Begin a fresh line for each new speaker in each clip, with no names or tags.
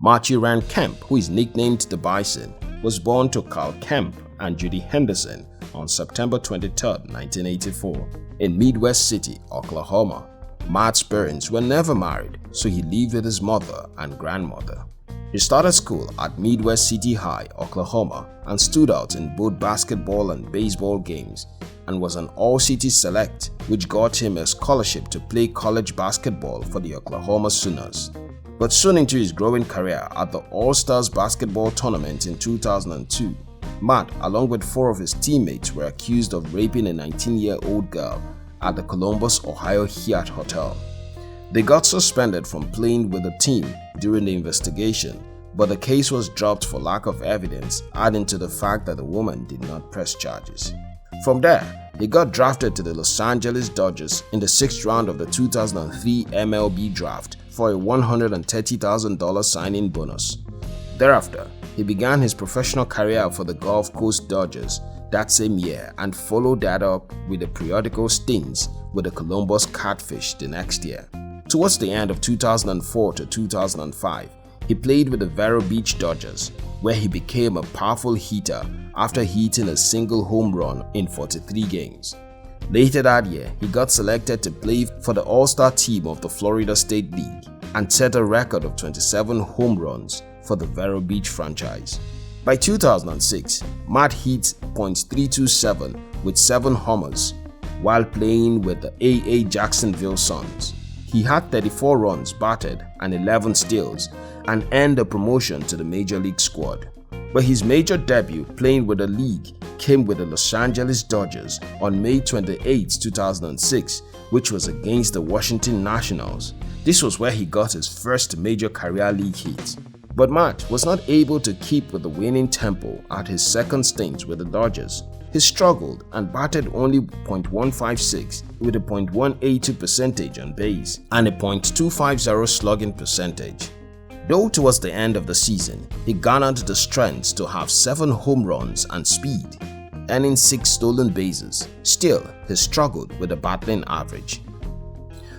Ryan Kemp, who is nicknamed the Bison, was born to Carl Kemp and Judy Henderson on September 23, 1984, in Midwest City, Oklahoma. Matt's parents were never married, so he lived with his mother and grandmother. He started school at Midwest City High, Oklahoma, and stood out in both basketball and baseball games, and was an All-City Select, which got him a scholarship to play college basketball for the Oklahoma Sooners. But soon into his growing career at the All-Stars basketball tournament in 2002, Matt, along with 4 of his teammates, were accused of raping a 19-year-old girl at the Columbus, Ohio Hyatt Hotel. They got suspended from playing with the team during the investigation, but the case was dropped for lack of evidence, adding to the fact that the woman did not press charges. From there, he got drafted to the Los Angeles Dodgers in the 6th round of the 2003 MLB draft for a $130,000 signing bonus. Thereafter, he began his professional career for the Gulf Coast Dodgers that same year and followed that up with the periodical stints with the Columbus Catfish the next year. Towards the end of 2004 to 2005, he played with the Vero Beach Dodgers, where he became a powerful hitter after hitting a single home run in 43 games. Later that year, he got selected to play for the All-Star team of the Florida State League and set a record of 27 home runs for the Vero Beach franchise. By 2006, Matt hit .327 with 7 homers while playing with the AA Jacksonville Suns. He had 34 runs batted and 11 steals and earned a promotion to the Major League squad. But his major debut playing with the league came with the Los Angeles Dodgers on May 28, 2006, which was against the Washington Nationals. This was where he got his first major career league hit. But Matt was not able to keep with the winning tempo at his second stint with the Dodgers. He struggled and batted only .156 with a .182 percentage on base and a .250 slugging percentage. Though towards the end of the season, he garnered the strength to have 7 home runs and speed, earning 6 stolen bases. Still, he struggled with a batting average.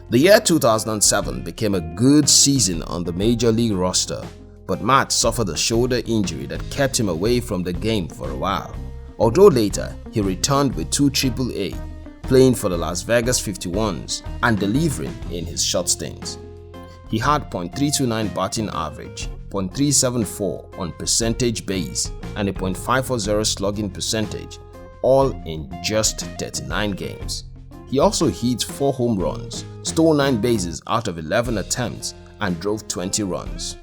The year 2007 became a good season on the Major League roster, but Matt suffered a shoulder injury that kept him away from the game for a while. Although later, he returned with 2 AAA, playing for the Las Vegas 51s and delivering in his short stints. He had .329 batting average, .374 on percentage base, and a .540 slugging percentage, all in just 39 games. He also hit 4 home runs, stole 9 bases out of 11 attempts, and drove 20 runs.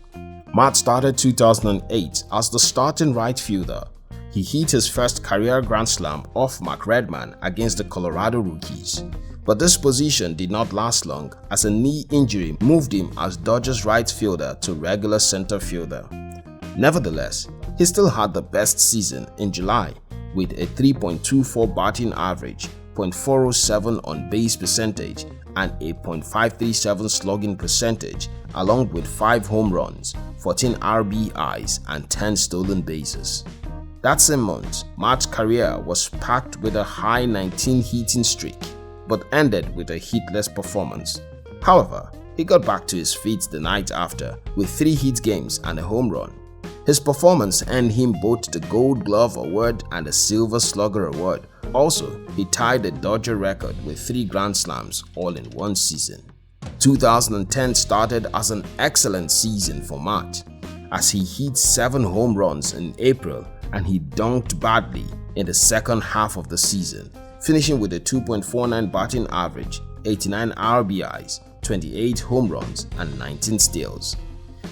Matt started 2008 as the starting right fielder. He hit his first career grand slam off Mark Redman against the Colorado Rockies. But this position did not last long as a knee injury moved him as Dodgers right fielder to regular center fielder. Nevertheless, he still had the best season in July with a 3.24 batting average, .407 on base percentage, and a .537 slugging percentage, along with 5 home runs, 14 RBIs, and 10 stolen bases. That same month, Matt's career was packed with a high 19 hitting streak, but ended with a hitless performance. However, he got back to his feet the night after with 3 hit games and a home run. His performance earned him both the Gold Glove Award and the Silver Slugger Award. Also, he tied the Dodger record with 3 Grand Slams all in one season. 2010 started as an excellent season for Matt, as he hit 7 home runs in April and he dunked badly in the second half of the season, finishing with a 2.49 batting average, 89 RBIs, 28 home runs, and 19 steals.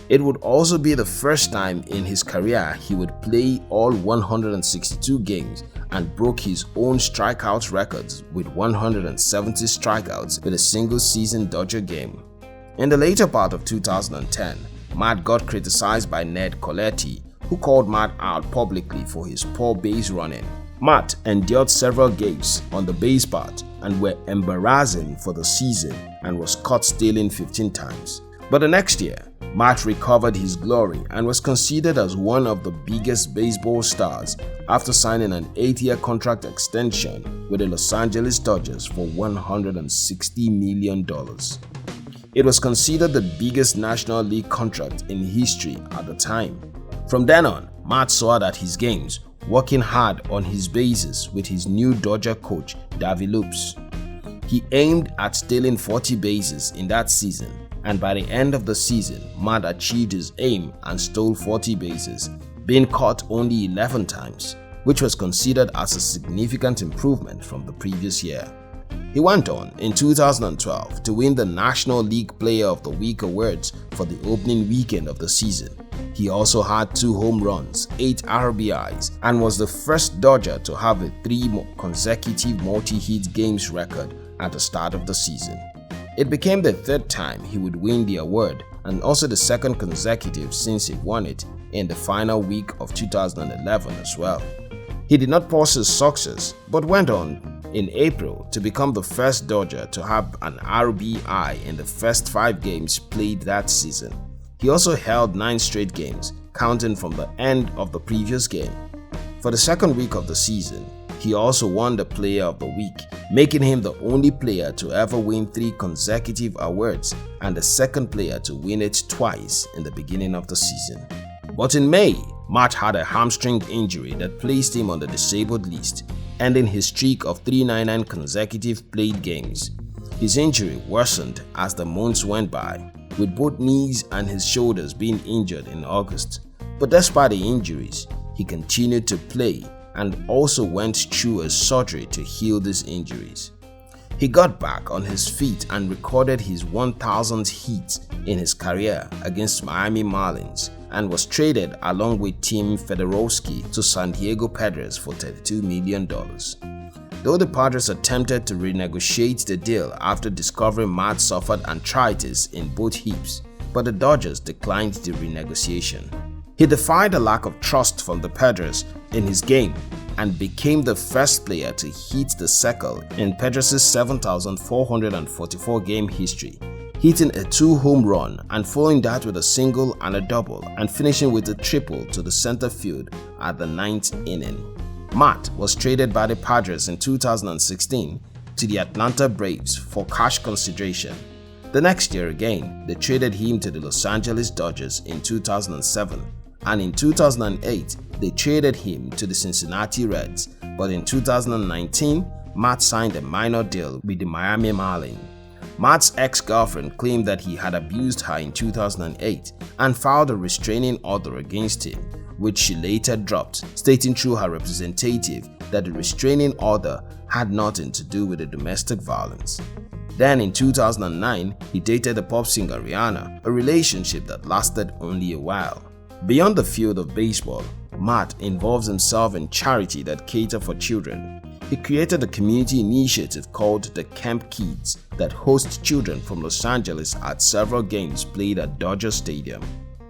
It would also be the first time in his career he would play all 162 games and broke his own strikeout records with 170 strikeouts with a single season Dodger game. In the later part of 2010, Matt got criticized by Ned Colletti, who called Matt out publicly for his poor base running. Matt endured several games on the base path and were embarrassing for the season and was caught stealing 15 times. But the next year, Matt recovered his glory and was considered as one of the biggest baseball stars after signing an 8-year contract extension with the Los Angeles Dodgers for $160 million. It was considered the biggest National League contract in history at the time. From then on, Matt saw that his games, working hard on his bases with his new Dodger coach, Davy Lopes. He aimed at stealing 40 bases in that season, and by the end of the season, Matt achieved his aim and stole 40 bases, being caught only 11 times, which was considered as a significant improvement from the previous year. He went on in 2012 to win the National League Player of the Week awards for the opening weekend of the season. He also had 2 home runs, 8 RBIs, and was the first Dodger to have a 3 consecutive multi-hit games record at the start of the season. It became the 3rd time he would win the award and also the 2nd consecutive since he won it in the final week of 2011 as well. He did not pause his success but went on in April to become the first Dodger to have an RBI in the first 5 games played that season. He also held 9 straight games, counting from the end of the previous game. For the 2nd week of the season, he also won the Player of the Week, making him the only player to ever win 3 consecutive awards and the 2nd player to win it twice in the beginning of the season. But in May, Matt had a hamstring injury that placed him on the disabled list, ending his streak of 399 consecutive played games. His injury worsened as the months went by, with both knees and his shoulders being injured in August. But despite the injuries, he continued to play and also went through a surgery to heal these injuries. He got back on his feet and recorded his 1,000th hit in his career against Miami Marlins and was traded along with Tim Federowski to San Diego Padres for $32 million. Though the Padres attempted to renegotiate the deal after discovering Matt suffered arthritis in both hips, but the Dodgers declined the renegotiation. He defied a lack of trust from the Padres in his game and became the first player to hit the circle in Padres' 7,444 game history, hitting a 2 home run and following that with a single and a double and finishing with a triple to the center field at the 9th inning. Matt was traded by the Padres in 2016 to the Atlanta Braves for cash consideration. The next year again, they traded him to the Los Angeles Dodgers in 2007, and in 2008, they traded him to the Cincinnati Reds, but in 2019, Matt signed a minor deal with the Miami Marlins. Matt's ex-girlfriend claimed that he had abused her in 2008 and filed a restraining order against him, which she later dropped, stating through her representative that the restraining order had nothing to do with the domestic violence. Then in 2009, he dated the pop singer Rihanna, a relationship that lasted only a while. Beyond the field of baseball, Matt involves himself in charity that cater for children. He created a community initiative called the Kemp Kids that hosts children from Los Angeles at several games played at Dodger Stadium.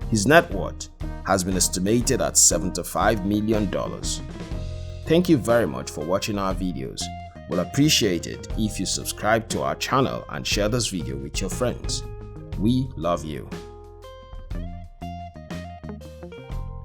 His net worth has been estimated at $75 million. Thank you very much for watching our videos. We'll appreciate it if you subscribe to our channel and share this video with your friends. We love you.